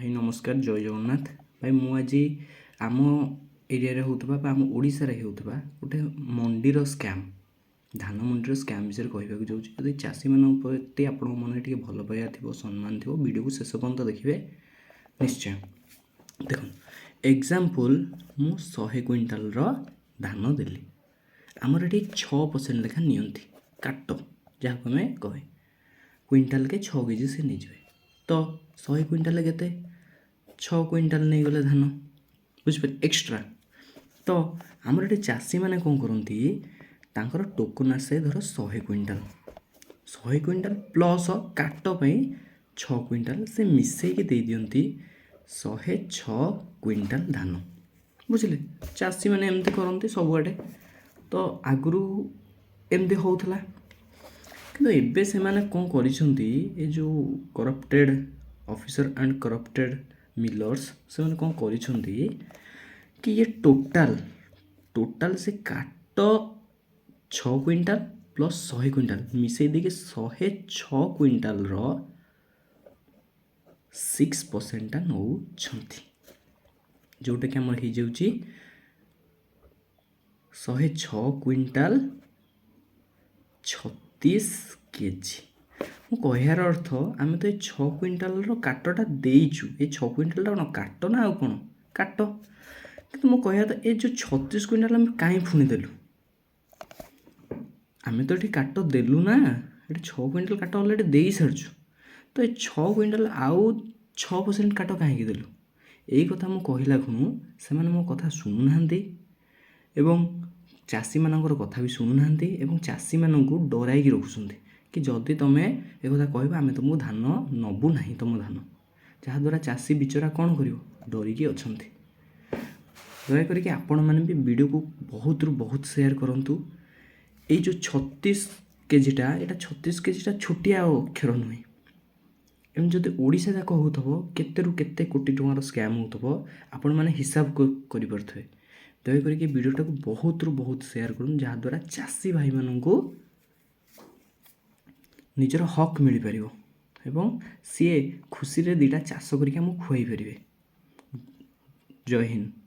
भाई नमस्कार जय जगन्नाथ भाई मुझे आम एरिया होता आम ओडार होता गोटे मंडीर स्कैम धान मंडीर स्कैम विषय कहवाक जाऊँ जदि चाषी मान प्रति आप मन टे भल पाइबा थी सम्मान थी वीडियो को शेष पर्यंत देखिए निश्चय देख एग्जाम्पल मु 100 क्विंटाल धान देली आमर ये 6% लेखा नियंती काट जहाँ आम कहे क्विंटाल के 6 केजी से नहीं जाए तो 100 क्विंटाल के 6 क्विंटाल नहीं गले धान बुझिपारे एक्स्ट्रा तो आमर ये चाषी मैंने कौन करती तांकर टोकन आसे धर 100 क्विंटाल प्लस काट पाई 6 क्विंटाल से मिसेक दे दियंती 106 क्विंटाल धान बुझिले चाषी मैंने एमती करती सबुआडे तो आगु एमती होता कि एबे से माने कौन करिसेंती ए जो corrupted officer and corrupted millers से माने कौन करिसेंती कि ये टोटाल से काट 6 क्विंटाल प्लस 100 क्विंटाल मिसई देके 106 क्विंटाल रो 6% नौ जोटा कि आमर हो जाउची 106 क्विंटाल 36 केजी मु कहार अर्थ आम तो ये 6 क्विंटाल काटटा देचु ये 6 क्विंटाल कौन काट ना आउ कौन काट कि मो कह तो ये जो 36 क्विंटाल आम कहीं पुणी देलु आम तो ये काट देलु ना ये 6 क्विंटाल काट अलरेडी दे सारचु तो ये 6 क्विंटाल आउ 6% काट कहीं देलु यही कथा मु कहला खुणु से मो कथा शुणु ना एवं चाषी मानकर कथा भी शुणु ना एवं चाषी मानू डराई रखुंट कि जदि तुम्हें एक कथा कह आम तुमको धान नबू ना तुम धान जहाद्वारा चाषी बिचरा कौन कर डरिकी अच्छा दयाकोरी आपण मैंने भी वीडियो को बहुत रु बहुत शेयर करूँ ये जो 36 केजीटा यहाँ 36 केजीटा छोटिया अक्षर नुहे एम जब ओडिशा जाक हो केते कोटी टंकार स्कैम हो आपण मैंने हिसाब कर दयाकोरी वीडियोटा को बहुत रु बहुत शेयर करूँ जहाद्वारा चाषी भाई मानू निजर हक मिल पार एवं सी खुशी रे दीटा चाष करके खुआई पारे। जय हिंद।